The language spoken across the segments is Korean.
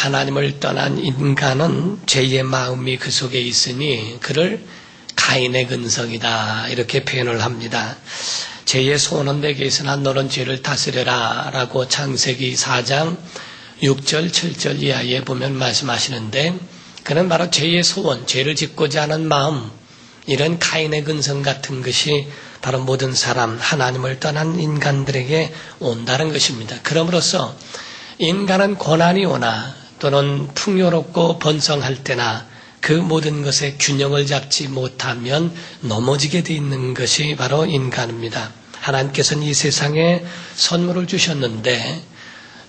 하나님을 떠난 인간은 죄의 마음이 그 속에 있으니 그를 가인의 근성이다 이렇게 표현을 합니다. 죄의 소원은 내게 있으나 너는 죄를 다스려라 라고 창세기 4장 6절 7절 이하에 보면 말씀하시는데, 그는 바로 죄의 소원, 죄를 짓고자 하는 마음, 이런 가인의 근성 같은 것이 바로 모든 사람, 하나님을 떠난 인간들에게 온다는 것입니다. 그럼으로써 인간은 고난이 오나 또는 풍요롭고 번성할 때나 그 모든 것에 균형을 잡지 못하면 넘어지게 되어 있는 것이 바로 인간입니다. 하나님께서는 이 세상에 선물을 주셨는데,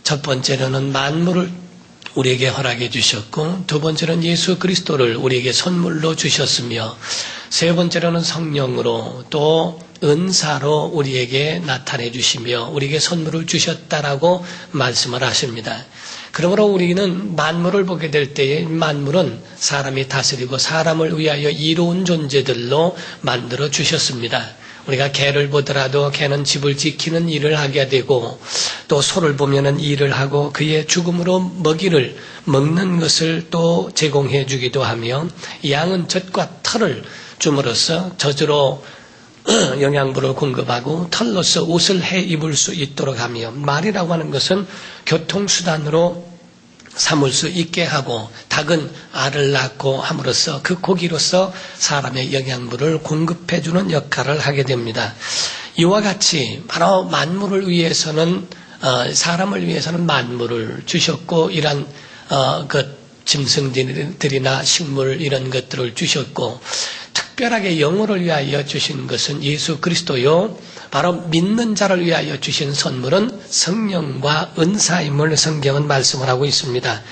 첫 번째로는 만물을 우리에게 허락해 주셨고, 두 번째로는 예수 그리스도를 우리에게 선물로 주셨으며, 세 번째로는 성령으로 또 은사로 우리에게 나타내 주시며 우리에게 선물을 주셨다라고 말씀을 하십니다. 그러므로 우리는 만물을 보게 될 때에 만물은 사람이 다스리고 사람을 위하여 이로운 존재들로 만들어 주셨습니다. 우리가 개를 보더라도 개는 집을 지키는 일을 하게 되고, 또 소를 보면은 일을 하고 그의 죽음으로 먹이를 먹는 것을 또 제공해 주기도 하며, 양은 젖과 털을 줌으로써 젖으로 영양분을 공급하고 털로서 옷을 해 입을 수 있도록 하며, 말이라고 하는 것은 교통수단으로 삼을 수 있게 하고, 닭은 알을 낳고 함으로써 그 고기로서 사람의 영양분을 공급해주는 역할을 하게 됩니다. 이와 같이 바로 만물을 위해서는, 사람을 위해서는 만물을 주셨고, 이런 짐승들이나 식물 이런 것들을 주셨고, 특별하게 영혼을 위하여 주신 것은 예수 그리스도요, 바로 믿는 자를 위하여 주신 선물은 성령과 은사임을 성경은 말씀을 하고 있습니다.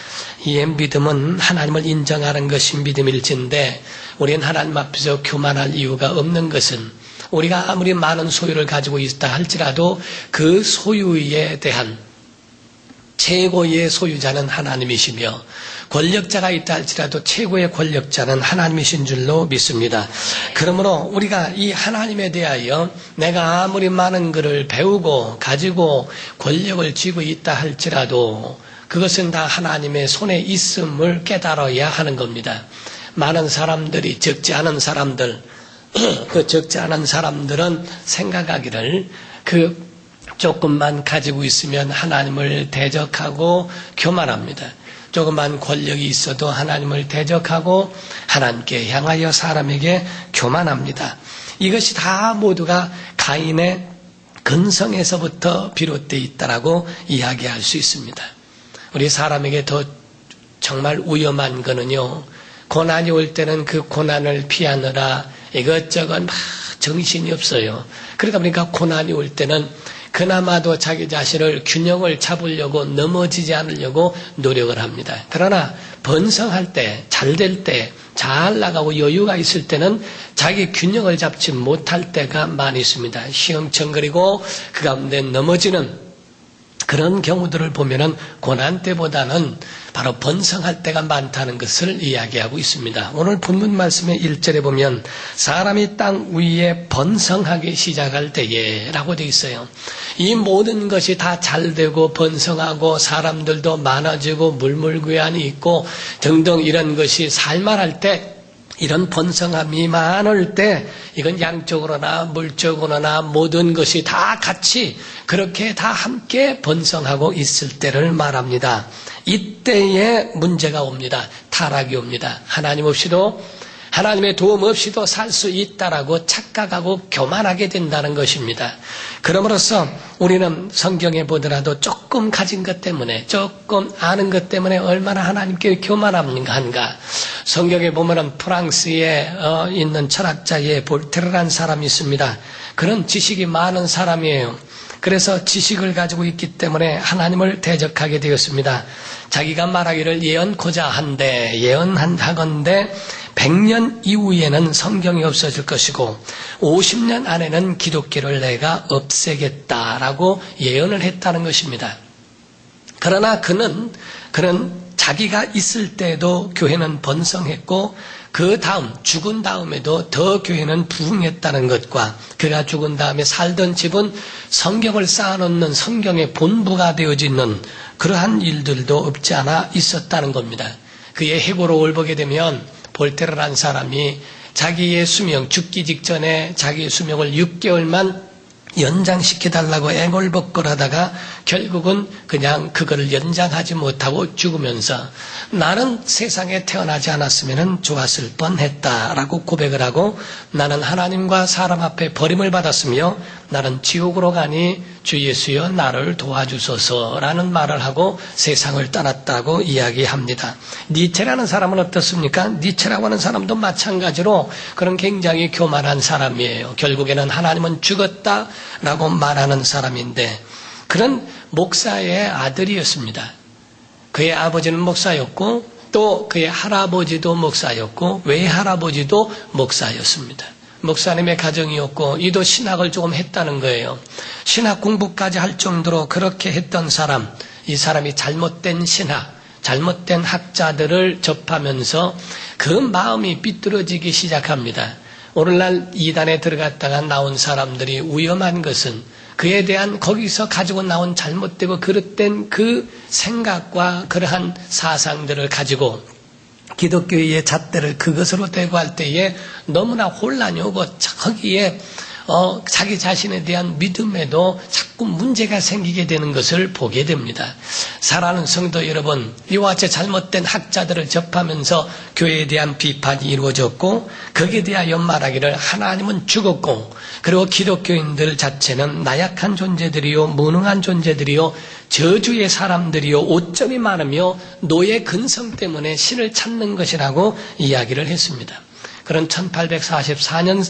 이에 믿음은 하나님을 인정하는 것이 믿음일진데, 우리는 하나님 앞에서 교만할 이유가 없는 것은, 우리가 아무리 많은 소유를 가지고 있다 할지라도 그 소유에 대한 최고의 소유자는 하나님이시며, 권력자가 있다 할지라도 최고의 권력자는 하나님이신 줄로 믿습니다. 그러므로 우리가 이 하나님에 대하여 내가 아무리 많은 것을 배우고 가지고 권력을 쥐고 있다 할지라도 그것은 다 하나님의 손에 있음을 깨달아야 하는 겁니다. 많은 사람들이, 적지 않은 사람들, 그 적지 않은 사람들은 생각하기를 그 조금만 가지고 있으면 하나님을 대적하고 교만합니다. 조금만 권력이 있어도 하나님을 대적하고 하나님께 향하여 사람에게 교만합니다. 이것이 다 모두가 가인의 근성에서부터 비롯되어 있다라고 이야기할 수 있습니다. 우리 사람에게 더 정말 위험한 거는요, 고난이 올 때는 그 고난을 피하느라 이것저것 막 정신이 없어요. 그러다 보니까 고난이 올 때는 그나마도 자기 자신을 균형을 잡으려고, 넘어지지 않으려고 노력을 합니다. 그러나 번성할 때, 잘 될 때, 잘 나가고 여유가 있을 때는 자기 균형을 잡지 못할 때가 많이 있습니다. 시험청거리고 그 가운데 넘어지는 그런 경우들을 보면은 고난 때보다는 바로 번성할 때가 많다는 것을 이야기하고 있습니다. 오늘 본문 말씀의 1절에 보면 사람이 땅 위에 번성하기 시작할 때에 라고 되어 있어요. 이 모든 것이 다 잘되고 번성하고 사람들도 많아지고 물물교환이 있고 등등 이런 것이 살만할 때, 이런 번성함이 많을 때, 이건 양적으로나 물적으로나 모든 것이 다 같이 그렇게 다 함께 번성하고 있을 때를 말합니다. 이때에 문제가 옵니다. 타락이 옵니다. 하나님 없이도, 하나님의 도움 없이도 살 수 있다라고 착각하고 교만하게 된다는 것입니다. 그러므로써 우리는 성경에 보더라도 조금 가진 것 때문에, 조금 아는 것 때문에 얼마나 하나님께 교만한가. 성경에 보면은 프랑스에 있는 철학자의 볼테르라는 사람이 있습니다. 그런 지식이 많은 사람이에요. 그래서 지식을 가지고 있기 때문에 하나님을 대적하게 되었습니다. 자기가 말하기를 예언코자 한데, 예언하건대 100년 이후에는 성경이 없어질 것이고 50년 안에는 기독교를 내가 없애겠다라고 예언을 했다는 것입니다. 그러나 그는 자기가 있을 때도 교회는 번성했고 그 다음 죽은 다음에도 더 교회는 부흥했다는 것과 그가 죽은 다음에 살던 집은 성경을 쌓아놓는 성경의 본부가 되어지는 그러한 일들도 없지 않아 있었다는 겁니다. 그의 해고록을 보게 되면 볼테르라는 사람이 자기의 수명, 죽기 직전에 자기의 수명을 6개월만 연장시켜달라고 애걸복걸하다가 결국은 그냥 그거를 연장하지 못하고 죽으면서 나는 세상에 태어나지 않았으면 좋았을 뻔했다라고 고백을 하고 나는 하나님과 사람 앞에 버림을 받았으며 나는 지옥으로 가니 주 예수여 나를 도와주소서라는 말을 하고 세상을 떠났다고 이야기합니다. 니체라는 사람은 어떻습니까? 니체라고 하는 사람도 마찬가지로 그런 굉장히 교만한 사람이에요. 결국에는 하나님은 죽었다라고 말하는 사람인데 그런 목사의 아들이었습니다. 그의 아버지는 목사였고 또 그의 할아버지도 목사였고 외할아버지도 목사였습니다. 목사님의 가정이었고 이도 신학을 조금 했다는 거예요. 신학 공부까지 할 정도로 그렇게 했던 사람, 이 사람이 잘못된 신학, 잘못된 학자들을 접하면서 그 마음이 삐뚤어지기 시작합니다. 오늘날 이단에 들어갔다가 나온 사람들이 위험한 것은 그에 대한 거기서 가지고 나온 잘못되고 그릇된 그 생각과 그러한 사상들을 가지고 기독교의 잣대를 그것으로 대고할 때에 너무나 혼란이 오고 거기에 자기 자신에 대한 믿음에도 자꾸 문제가 생기게 되는 것을 보게 됩니다. 사랑하는 성도 여러분, 이와 같이 잘못된 학자들을 접하면서 교회에 대한 비판이 이루어졌고 거기에 대하여 말하기를 하나님은 죽었고 그리고 기독교인들 자체는 나약한 존재들이요 무능한 존재들이요 저주의 사람들이요 오점이 많으며 노예 근성 때문에 신을 찾는 것이라고 이야기를 했습니다. 그런 1844년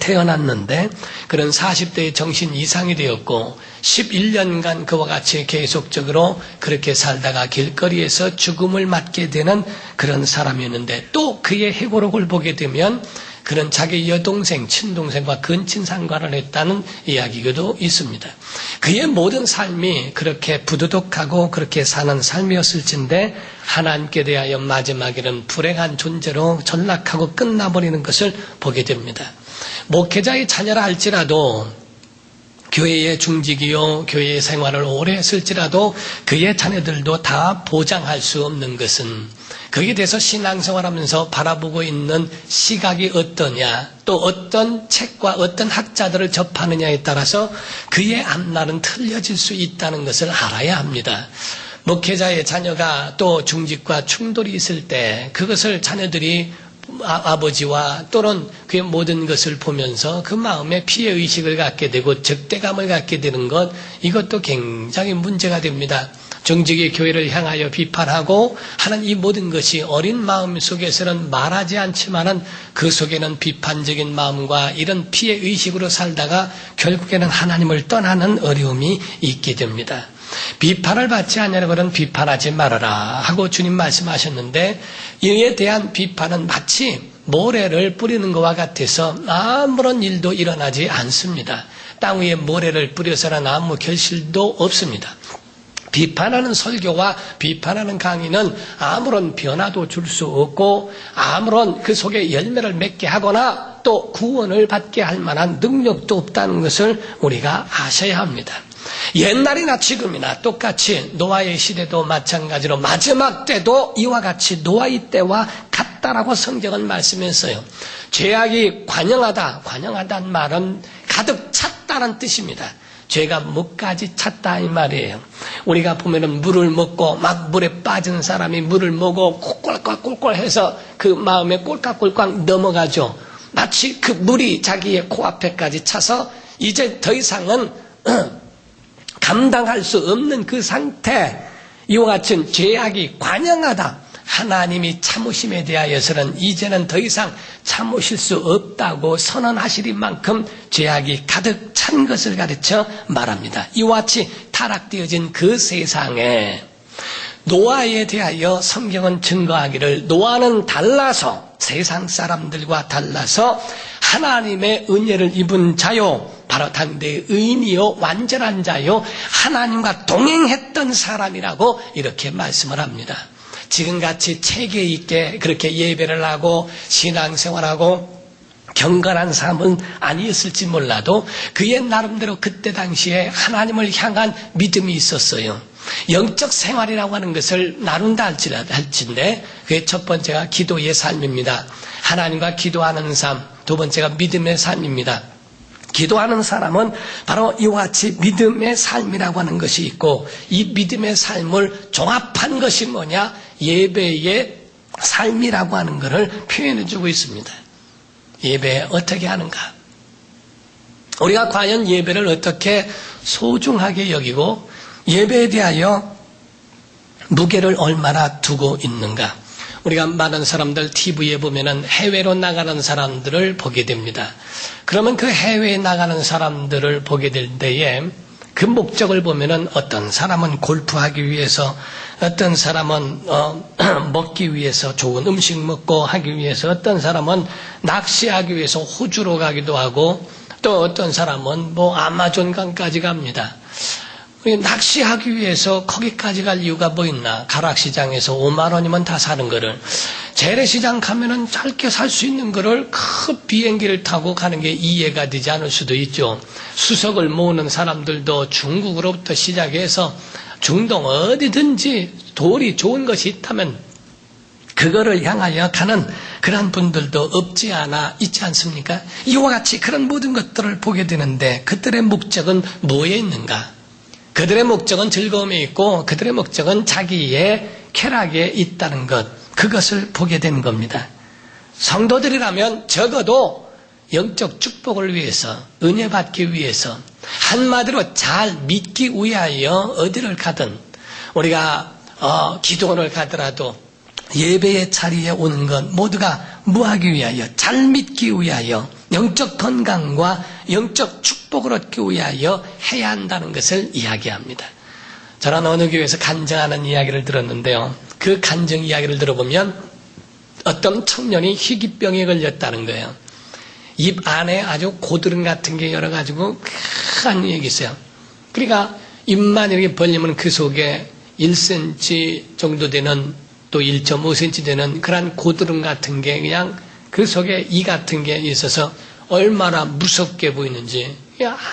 태어났는데 그런 40대의 정신 이상이 되었고 11년간 그와 같이 계속적으로 그렇게 살다가 길거리에서 죽음을 맞게 되는 그런 사람이었는데 또 그의 해고록을 보게 되면 그는 자기 여동생, 친동생과 근친상간을 했다는 이야기도 있습니다. 그의 모든 삶이 그렇게 부도덕하고 그렇게 사는 삶이었을진데 하나님께 대하여 마지막에는 불행한 존재로 전락하고 끝나버리는 것을 보게 됩니다. 목회자의 자녀라 할지라도 교회의 중직이요 교회의 생활을 오래 했을지라도 그의 자녀들도 다 보장할 수 없는 것은 거기에 대해서 신앙생활하면서 바라보고 있는 시각이 어떠냐 또 어떤 책과 어떤 학자들을 접하느냐에 따라서 그의 앞날은 틀려질 수 있다는 것을 알아야 합니다. 목회자의 자녀가 또 중직과 충돌이 있을 때 그것을 자녀들이 아버지와 또는 그의 모든 것을 보면서 그 마음에 피해의식을 갖게 되고 적대감을 갖게 되는 것 이것도 굉장히 문제가 됩니다. 정직의 교회를 향하여 비판하고 하는 이 모든 것이 어린 마음 속에서는 말하지 않지만은 그 속에는 비판적인 마음과 이런 피해의식으로 살다가 결국에는 하나님을 떠나는 어려움이 있게 됩니다. 비판을 받지 않으려고는 비판하지 말아라 하고 주님 말씀하셨는데 이에 대한 비판은 마치 모래를 뿌리는 것과 같아서 아무런 일도 일어나지 않습니다. 땅 위에 모래를 뿌려서는 아무 결실도 없습니다. 비판하는 설교와 비판하는 강의는 아무런 변화도 줄 수 없고 아무런 그 속에 열매를 맺게 하거나 또 구원을 받게 할 만한 능력도 없다는 것을 우리가 아셔야 합니다. 옛날이나 지금이나 똑같이 노아의 시대도 마찬가지로 마지막 때도 이와 같이 노아의 때와 같다라고 성경은 말씀했어요. 죄악이 관영하다는 말은 가득 찼다는 뜻입니다. 죄가 뭐까지 찼다 이 말이에요. 우리가 보면은 물을 먹고 막 물에 빠진 사람이 물을 먹고 꼴꼴꼴꼴 해서 그 마음에 꼴깍꼴깍 넘어가죠. 마치 그 물이 자기의 코앞에까지 차서 이제 더 이상은 감당할 수 없는 그 상태, 이와 같은 죄악이 관영하다. 하나님이 참으심에 대하여서는 이제는 더 이상 참으실 수 없다고 선언하시리 만큼 죄악이 가득 찬 것을 가르쳐 말합니다. 이와 같이 타락되어진 그 세상에 노아에 대하여 성경은 증거하기를 노아는 달라서 세상 사람들과 달라서 하나님의 은혜를 입은 자요 바로 당대의 의인이요 완전한 자요 하나님과 동행했던 사람이라고 이렇게 말씀을 합니다. 지금같이 체계 있게 그렇게 예배를 하고 신앙생활하고 경건한 삶은 아니었을지 몰라도 그의 나름대로 그때 당시에 하나님을 향한 믿음이 있었어요. 영적 생활이라고 하는 것을 나눈다 할진데 그의 첫 번째가 기도의 삶입니다. 하나님과 기도하는 삶. 두 번째가 믿음의 삶입니다. 기도하는 사람은 바로 이와 같이 믿음의 삶이라고 하는 것이 있고 이 믿음의 삶을 종합한 것이 뭐냐? 예배의 삶이라고 하는 것을 표현해 주고 있습니다. 예배 어떻게 하는가? 우리가 과연 예배를 어떻게 소중하게 여기고 예배에 대하여 무게를 얼마나 두고 있는가? 우리가 많은 사람들 TV에 보면은 해외로 나가는 사람들을 보게 됩니다. 그러면 그 해외에 나가는 사람들을 보게 될 때에 그 목적을 보면은 어떤 사람은 골프하기 위해서, 어떤 사람은 먹기 위해서 좋은 음식 먹고 하기 위해서, 어떤 사람은 낚시하기 위해서 호주로 가기도 하고, 또 어떤 사람은 아마존강까지 갑니다. 낚시하기 위해서 거기까지 갈 이유가 뭐 있나? 가락시장에서 5만 원이면 다 사는 거를 재래시장 가면은 짧게 살 수 있는 거를 큰 비행기를 타고 가는 게 이해가 되지 않을 수도 있죠. 수석을 모으는 사람들도 중국으로부터 시작해서 중동 어디든지 돌이 좋은 것이 있다면 그거를 향하여 가는 그런 분들도 없지 않아 있지 않습니까? 이와 같이 그런 모든 것들을 보게 되는데 그들의 목적은 뭐에 있는가? 그들의 목적은 즐거움에 있고 그들의 목적은 자기의 쾌락에 있다는 것, 그것을 보게 된 겁니다. 성도들이라면 적어도 영적 축복을 위해서, 은혜 받기 위해서, 한마디로 잘 믿기 위하여 어디를 가든 우리가 기도원을 가더라도 예배의 자리에 오는 것 모두가 뭐하기 위하여, 잘 믿기 위하여, 영적 건강과 영적 축복을 얻기 위하여 해야 한다는 것을 이야기합니다. 저는 어느 교회에서 간증하는 이야기를 들었는데요. 그 간증 이야기를 들어보면 어떤 청년이 희귀병에 걸렸다는 거예요. 입 안에 아주 고드름 같은 게 열어가지고 큰 얘기 있어요. 그러니까 입만 이렇게 벌리면 그 속에 1cm 정도 되는 또 1.5cm 되는 그런 고드름 같은 게 그냥 그 속에 이 같은 게 있어서 얼마나 무섭게 보이는지,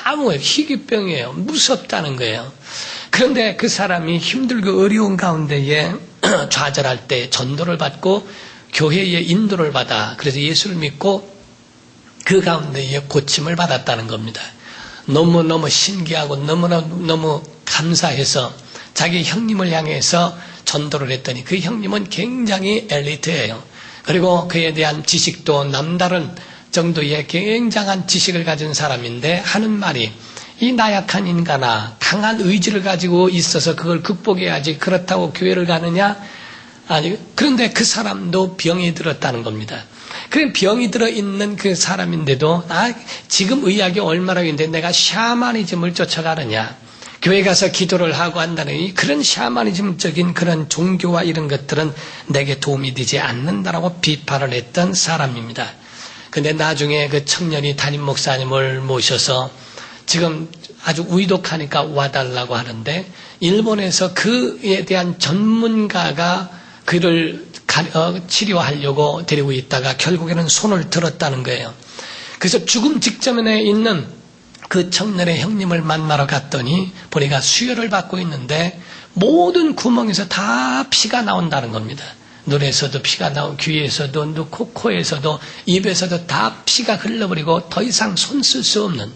아무 희귀병이에요. 무섭다는 거예요. 그런데 그 사람이 힘들고 어려운 가운데에 좌절할 때 전도를 받고 교회에 인도를 받아 그래서 예수를 믿고 그 가운데에 고침을 받았다는 겁니다. 너무너무 신기하고 너무 감사해서 자기 형님을 향해서 전도를 했더니 그 형님은 굉장히 엘리트예요. 그리고 그에 대한 지식도 남다른 정도의 굉장한 지식을 가진 사람인데 하는 말이, 이 나약한 인간아, 강한 의지를 가지고 있어서 그걸 극복해야지 그렇다고 교회를 가느냐? 아니, 그런데 그 사람도 병이 들었다는 겁니다. 그런 병이 들어있는 그 사람인데도 지금 의학이 얼마나 있는데 내가 샤머니즘을 쫓아가느냐? 교회 가서 기도를 하고 한다는 그런 샤머니즘적인 그런 종교와 이런 것들은 내게 도움이 되지 않는다라고 비판을 했던 사람입니다. 근데 나중에 그 청년이 담임 목사님을 모셔서 지금 아주 위독하니까 와달라고 하는데 일본에서 그에 대한 전문가가 그를 치료하려고 데리고 있다가 결국에는 손을 들었다는 거예요. 그래서 죽음 직전에 있는 그 청년의 형님을 만나러 갔더니 보니까 수혈을 받고 있는데 모든 구멍에서 다 피가 나온다는 겁니다. 눈에서도 피가 나오고 귀에서도 코에서도 입에서도 다 피가 흘러버리고 더 이상 손 쓸 수 없는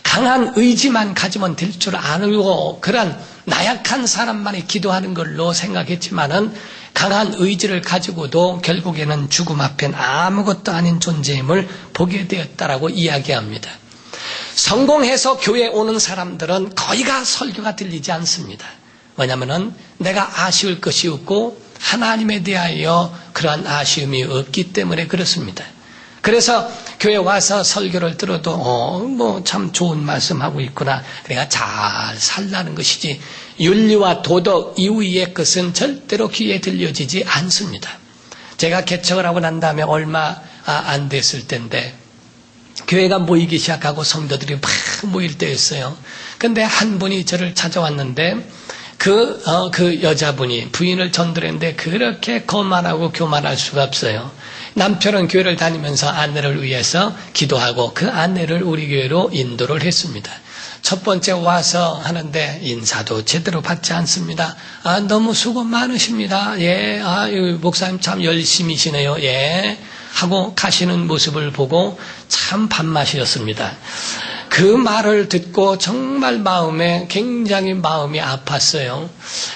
강한 의지만 가지면 될 줄 알고 그런 나약한 사람만이 기도하는 걸로 생각했지만은 강한 의지를 가지고도 결국에는 죽음 앞엔 아무것도 아닌 존재임을 보게 되었다라고 이야기합니다. 성공해서 교회에 오는 사람들은 거의가 설교가 들리지 않습니다. 왜냐하면 내가 아쉬울 것이 없고 하나님에 대하여 그러한 아쉬움이 없기 때문에 그렇습니다. 그래서 교회 와서 설교를 들어도 참 좋은 말씀하고 있구나. 그러니까 잘 살라는 것이지 윤리와 도덕 이후의 것은 절대로 귀에 들려지지 않습니다. 제가 개척을 하고 난 다음에 얼마 안 됐을 때인데 교회가 모이기 시작하고 성도들이 막 모일 때였어요. 그런데 한 분이 저를 찾아왔는데 그 여자분이 부인을 전도했는데 그렇게 거만하고 교만할 수가 없어요. 남편은 교회를 다니면서 아내를 위해서 기도하고 그 아내를 우리 교회로 인도를 했습니다. 첫 번째 와서 하는데 인사도 제대로 받지 않습니다. 너무 수고 많으십니다. 예, 목사님 참 열심히시네요. 예, 하고 가시는 모습을 보고 참 밥맛이었습니다. 그 말을 듣고 정말 굉장히 마음이 아팠어요.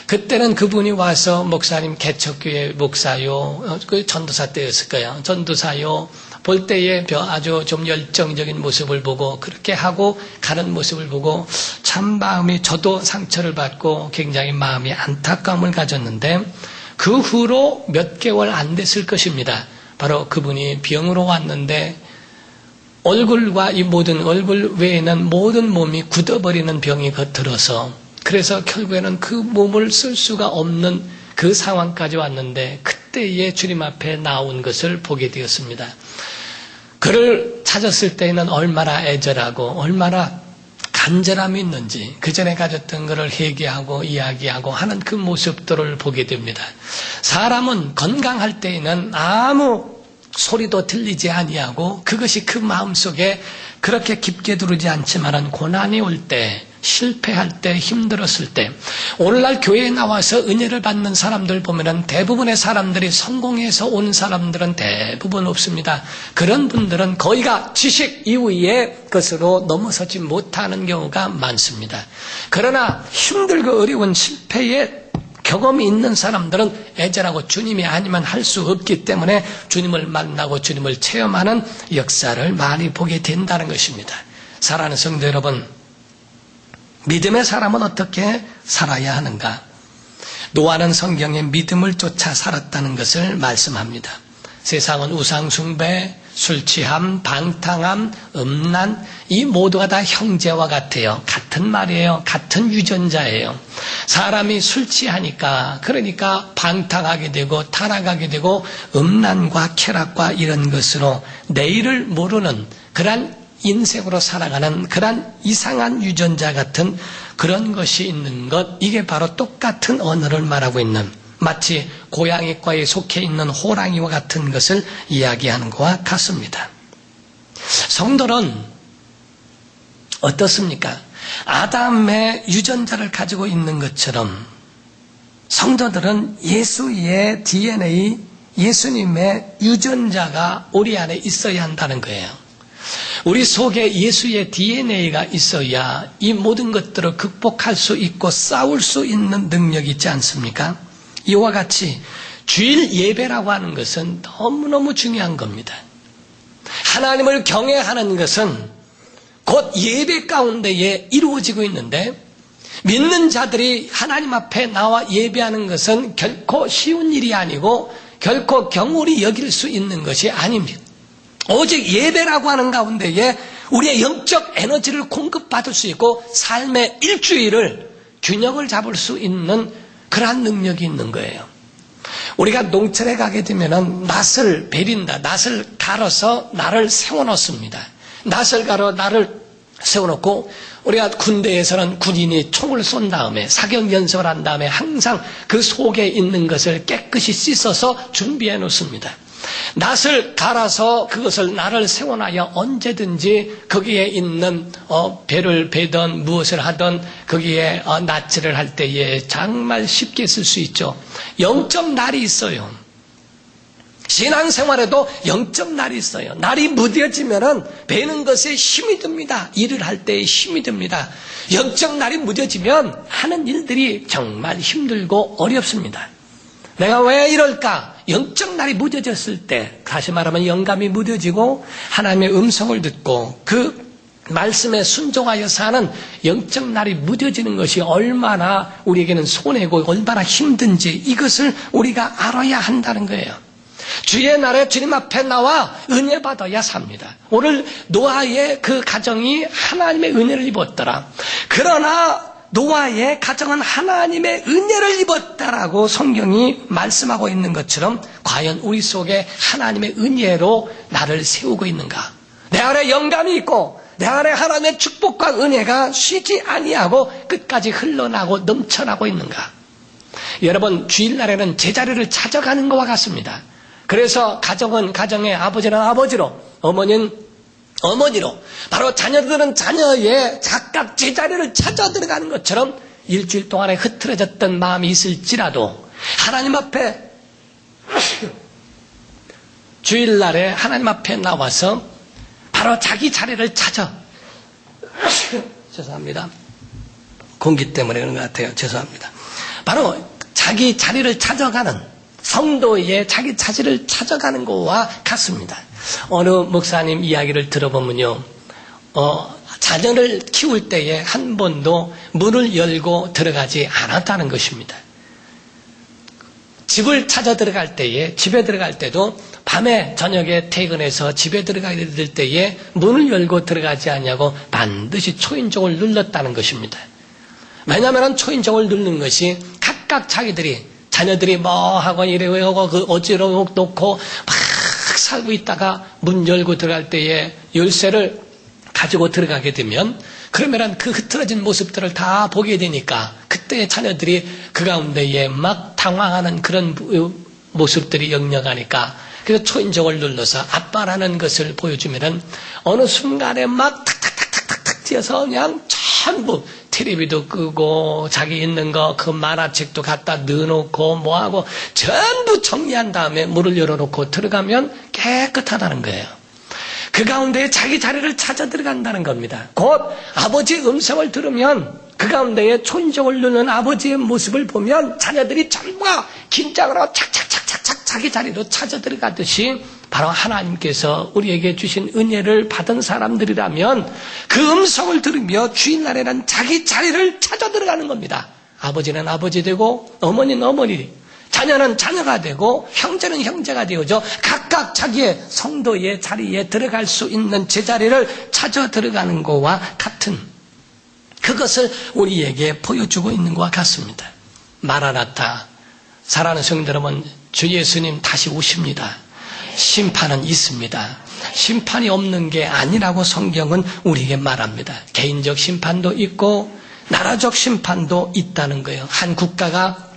그때는 그분이 와서 목사님 개척교회 목사요, 그 전도사 때였을 거예요. 전도사요. 볼 때에 아주 좀 열정적인 모습을 보고 그렇게 하고 가는 모습을 보고 참 저도 상처를 받고 굉장히 마음이 안타까움을 가졌는데 그 후로 몇 개월 안 됐을 것입니다. 바로 그분이 병으로 왔는데 얼굴과 얼굴 외에는 모든 몸이 굳어버리는 병이 들어서 그래서 결국에는 그 몸을 쓸 수가 없는 그 상황까지 왔는데 그때에 주님 앞에 나온 것을 보게 되었습니다. 그를 찾았을 때에는 얼마나 애절하고 얼마나 간절함이 있는지 그 전에 가졌던 것을 회개하고 이야기하고 하는 그 모습들을 보게 됩니다. 사람은 건강할 때에는 아무 소리도 들리지 아니하고 그것이 그 마음속에 그렇게 깊게 들어오지 않지만은 고난이 올 때, 실패할 때, 힘들었을 때 오늘날 교회에 나와서 은혜를 받는 사람들 보면은 대부분의 사람들이 성공해서 온 사람들은 대부분 없습니다. 그런 분들은 거의가 지식 이후의 것으로 넘어서지 못하는 경우가 많습니다. 그러나 힘들고 어려운 실패에 경험이 있는 사람들은 애절하고 주님이 아니면 할 수 없기 때문에 주님을 만나고 주님을 체험하는 역사를 많이 보게 된다는 것입니다. 사랑하는 성도 여러분, 믿음의 사람은 어떻게 살아야 하는가? 노아는 성경에 믿음을 쫓아 살았다는 것을 말씀합니다. 세상은 우상숭배, 술취함, 방탕함, 음란, 이 모두가 다 형제와 같아요. 같은 말이에요. 같은 유전자예요. 사람이 술 취하니까 그러니까 방탕하게 되고 타락하게 되고 음란과 쾌락과 이런 것으로 내일을 모르는 그런 인생으로 살아가는 그런 이상한 유전자 같은 그런 것이 있는 것, 이게 바로 똑같은 언어를 말하고 있는 마치 고양이과에 속해 있는 호랑이와 같은 것을 이야기하는 것과 같습니다. 성도는 어떻습니까? 아담의 유전자를 가지고 있는 것처럼 성도들은 예수의 DNA, 예수님의 유전자가 우리 안에 있어야 한다는 거예요. 우리 속에 예수의 DNA가 있어야 이 모든 것들을 극복할 수 있고 싸울 수 있는 능력이 있지 않습니까? 이와 같이 주일 예배라고 하는 것은 너무너무 중요한 겁니다. 하나님을 경외하는 것은 곧 예배 가운데에 이루어지고 있는데 믿는 자들이 하나님 앞에 나와 예배하는 것은 결코 쉬운 일이 아니고 결코 경홀히 여길 수 있는 것이 아닙니다. 오직 예배라고 하는 가운데에 우리의 영적 에너지를 공급받을 수 있고 삶의 일주일을 균형을 잡을 수 있는 그러한 능력이 있는 거예요. 우리가 농촌에 가게 되면 낫을 베린다. 낫을 갈아서 나를 세워놓습니다. 낫을 갈아 나를 세워놓고 우리가 군대에서는 군인이 총을 쏜 다음에 사격 연습을 한 다음에 항상 그 속에 있는 것을 깨끗이 씻어서 준비해 놓습니다. 낫을 갈아서 그것을 나를 세워놔야 언제든지 거기에 있는 배를 베든 무엇을 하든 거기에 낫질을 할 때에 정말 쉽게 쓸 수 있죠. 영적 날이 있어요. 신앙생활에도 영적 날이 있어요. 날이 무뎌지면은 베는 것에 힘이 듭니다. 일을 할 때에 힘이 듭니다. 영적 날이 무뎌지면 하는 일들이 정말 힘들고 어렵습니다. 내가 왜 이럴까? 영적 날이 무뎌졌을 때, 다시 말하면 영감이 무뎌지고 하나님의 음성을 듣고 그 말씀에 순종하여 사는 영적 날이 무뎌지는 것이 얼마나 우리에게는 손해고 얼마나 힘든지 이것을 우리가 알아야 한다는 거예요. 주의 날에 주님 앞에 나와 은혜 받아야 삽니다. 오늘 노아의 그 가정이 하나님의 은혜를 입었더라. 그러나 노아의 가정은 하나님의 은혜를 입었다라고 성경이 말씀하고 있는 것처럼 과연 우리 속에 하나님의 은혜로 나를 세우고 있는가? 내 안에 영감이 있고 내 안에 하나님의 축복과 은혜가 쉬지 아니하고 끝까지 흘러나고 넘쳐나고 있는가? 여러분, 주일날에는 제자리를 찾아가는 것과 같습니다. 그래서 가정은 가정의, 아버지는 아버지로, 어머니는 어머니로, 바로 자녀들은 자녀의 각각 제자리를 찾아 들어가는 것처럼 일주일 동안에 흐트러졌던 마음이 있을지라도 하나님 앞에 주일날에 하나님 앞에 나와서 바로 자기 자리를 찾아 죄송합니다. 공기 때문에 그런 것 같아요. 죄송합니다. 바로 자기 자리를 찾아가는, 성도의 자기 자리를 찾아가는 것과 같습니다. 어느 목사님 이야기를 들어보면요, 자녀를 키울 때에 한 번도 문을 열고 들어가지 않았다는 것입니다. 집을 찾아 들어갈 때에, 집에 들어갈 때도 밤에 저녁에 퇴근해서 집에 들어가게 될 때에 문을 열고 들어가지 않냐고 반드시 초인종을 눌렀다는 것입니다. 왜냐하면 초인종을 누르는 것이 각각 자녀들이 뭐 하고 이러고 그 어지러워 놓고 막 살고 있다가 문 열고 들어갈 때에 열쇠를 가지고 들어가게 되면 그러면 그 흐트러진 모습들을 다 보게 되니까 그때 자녀들이 그 가운데에 막 당황하는 그런 모습들이 역력하니까 그래서 초인종을 눌러서 아빠라는 것을 보여주면은 어느 순간에 막 탁탁탁탁탁 뛰어서 그냥 전부 텔레비도 끄고 자기 있는 거 그 만화책도 갖다 넣어놓고 뭐하고 전부 정리한 다음에 문을 열어놓고 들어가면 깨끗하다는 거예요. 그 가운데에 자기 자리를 찾아 들어간다는 겁니다. 곧 아버지의 음성을 들으면 그 가운데에 초인종을 누르는 아버지의 모습을 보면 자녀들이 전부 긴장을 하고 착착착착착 자기 자리로 찾아 들어가듯이 바로 하나님께서 우리에게 주신 은혜를 받은 사람들이라면 그 음성을 들으며 주일날에는 자기 자리를 찾아 들어가는 겁니다. 아버지는 아버지 되고 어머니는 어머니, 자녀는 자녀가 되고 형제는 형제가 되어져 각각 자기의 성도의 자리에 들어갈 수 있는 제자리를 찾아 들어가는 것과 같은 그것을 우리에게 보여주고 있는 것과 같습니다. 마라나타, 사랑하는 성도 여러분, 주 예수님 다시 오십니다. 심판은 있습니다. 심판이 없는 게 아니라고 성경은 우리에게 말합니다. 개인적 심판도 있고 나라적 심판도 있다는 거예요. 한 국가가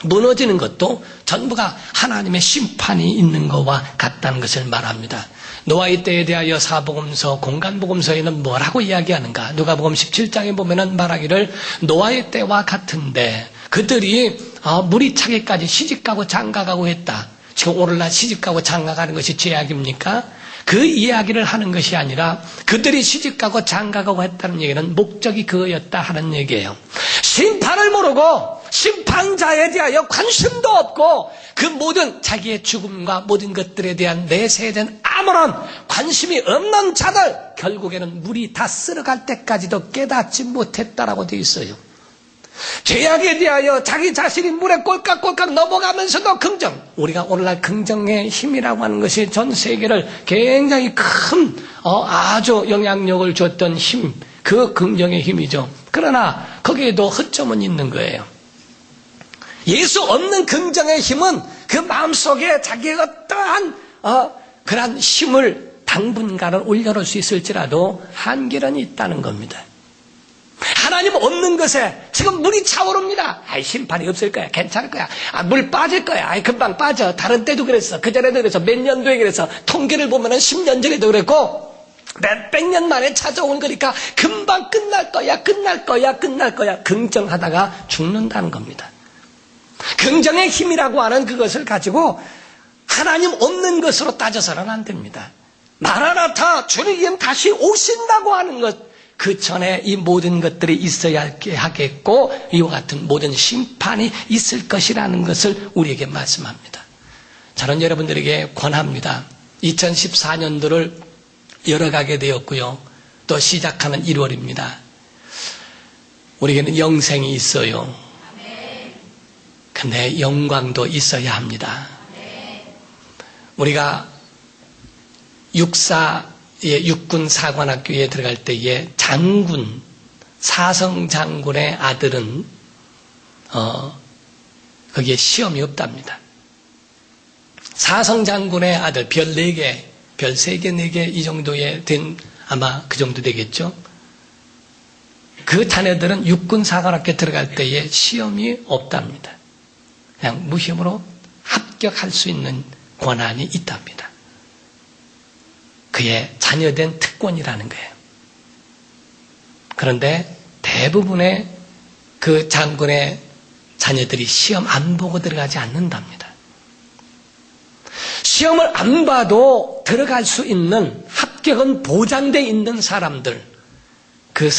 무너지는 것도 전부가 하나님의 심판이 있는 것과 같다는 것을 말합니다. 노아의 때에 대하여 사복음서, 공간복음서에는 뭐라고 이야기하는가? 누가복음 17장에 보면은 말하기를 노아의 때와 같은데 그들이 물이 차기까지 시집가고 장가가고 했다. 지금 오늘날 시집가고 장가가는 것이 죄악입니까? 그 이야기를 하는 것이 아니라 그들이 시집가고 장가가고 했다는 얘기는 목적이 그거였다 하는 얘기예요. 심판을 모르고 심판자에 대하여 관심도 없고 그 모든 자기의 죽음과 모든 것들에 대한 내세에 대한 아무런 관심이 없는 자들, 결국에는 물이 다 쓸어갈 때까지도 깨닫지 못했다라고 되어 있어요. 죄악에 대하여 자기 자신이 물에 꼴깍꼴깍 넘어가면서도 긍정, 우리가 오늘날 긍정의 힘이라고 하는 것이 전 세계를 굉장히 큰 아주 영향력을 줬던 힘, 그 긍정의 힘이죠. 그러나 거기에도 허점은 있는 거예요. 예수 없는 긍정의 힘은 그 마음속에 자기의 어떠한 그러한 힘을 당분간은 올려놓을 수 있을지라도 한계는 있다는 겁니다. 하나님 없는 것에 지금 물이 차오릅니다. 심판이 없을 거야. 괜찮을 거야. 물 빠질 거야. 금방 빠져. 다른 때도 그랬어. 그전에도 그랬어. 몇 년도에 그랬어. 통계를 보면은 10년 전에도 그랬고 몇백 년 만에 찾아온 거니까 금방 끝날 거야. 긍정하다가 죽는다는 겁니다. 긍정의 힘이라고 하는 그것을 가지고 하나님 없는 것으로 따져서는 안 됩니다. 마라나타, 주님 다시 오신다고 하는 것, 그 전에 이 모든 것들이 있어야 하겠고 이와 같은 모든 심판이 있을 것이라는 것을 우리에게 말씀합니다. 저는 여러분들에게 권합니다. 2014년도를 열어가게 되었고요. 또 시작하는 1월입니다. 우리에게는 영생이 있어요. 근데 영광도 있어야 합니다. 우리가 육군 사관학교에 들어갈 때에 장군, 사성 장군의 아들은 거기에 시험이 없답니다. 사성 장군의 아들, 별 4개, 별 3개, 4개 이 정도에 된 아마 그 정도 되겠죠. 그 자녀들은 육군사관학교 들어갈 때에 시험이 없답니다. 그냥 무시험으로 합격할 수 있는 권한이 있답니다. 그의 자녀된 특권이라는 거예요. 그런데 대부분의 그 장군의 자녀들이 시험 안 보고 들어가지 않는답니다. 시험을 안 봐도 들어갈 수 있는 합격은 보장되어 있는 사람들, 그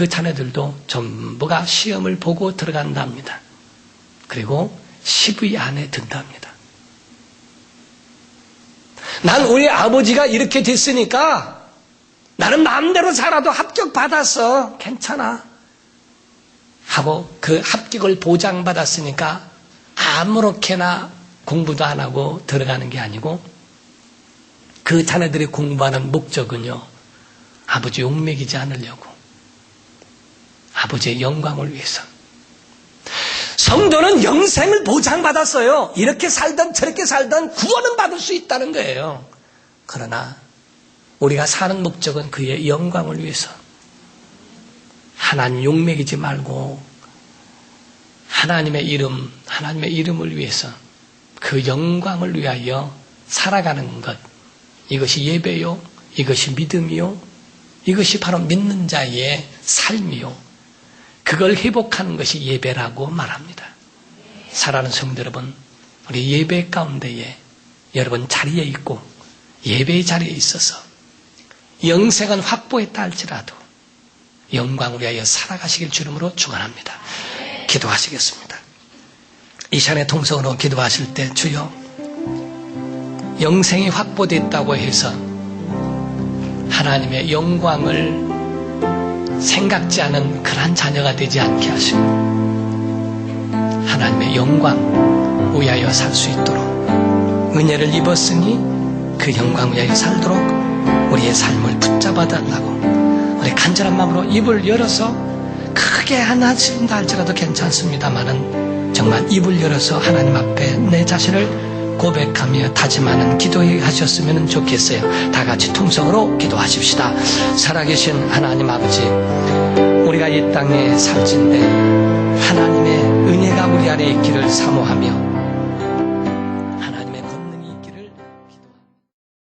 자녀들도 전부가 시험을 보고 들어간답니다. 그리고 10위 안에 든답니다. 난 우리 아버지가 이렇게 됐으니까 나는 마음대로 살아도 합격받았어. 괜찮아. 하고 그 합격을 보장받았으니까 아무렇게나 공부도 안 하고 들어가는 게 아니고 그 자녀들이 공부하는 목적은요. 아버지 욕먹이지 않으려고. 아버지의 영광을 위해서. 성도는 영생을 보장받았어요. 이렇게 살든 저렇게 살든 구원은 받을 수 있다는 거예요. 그러나 우리가 사는 목적은 그의 영광을 위해서. 하나님 욕먹이지 말고 하나님의 이름을 위해서 그 영광을 위하여 살아가는 것. 이것이 예배요. 이것이 믿음이요. 이것이 바로 믿는 자의 삶이요. 그걸 회복하는 것이 예배라고 말합니다. 사랑하는 성도 여러분, 우리 예배 가운데에 여러분 자리에 있고 예배의 자리에 있어서 영생은 확보했다 할지라도 영광을 위하여 살아가시길 주름으로 축원합니다. 기도하시겠습니다. 이 시간에 통성으로 기도하실 때 주여 영생이 확보됐다고 해서 하나님의 영광을 생각지 않은 그러한 자녀가 되지 않게 하시고 하나님의 영광 위하여 살 수 있도록 은혜를 입었으니 그 영광 위하여 살도록 우리의 삶을 붙잡아 달라고 우리 간절한 마음으로 입을 열어서 크게 하나님다 할지라도 괜찮습니다만은 정말 입을 열어서 하나님 앞에 내 자신을 고백하며 다짐하는 기도해 하셨으면 좋겠어요. 다 같이 통성으로 기도하십시다. 살아계신 하나님 아버지, 우리가 이 땅에 살진데 하나님의 은혜가 우리 안에 있기를 사모하며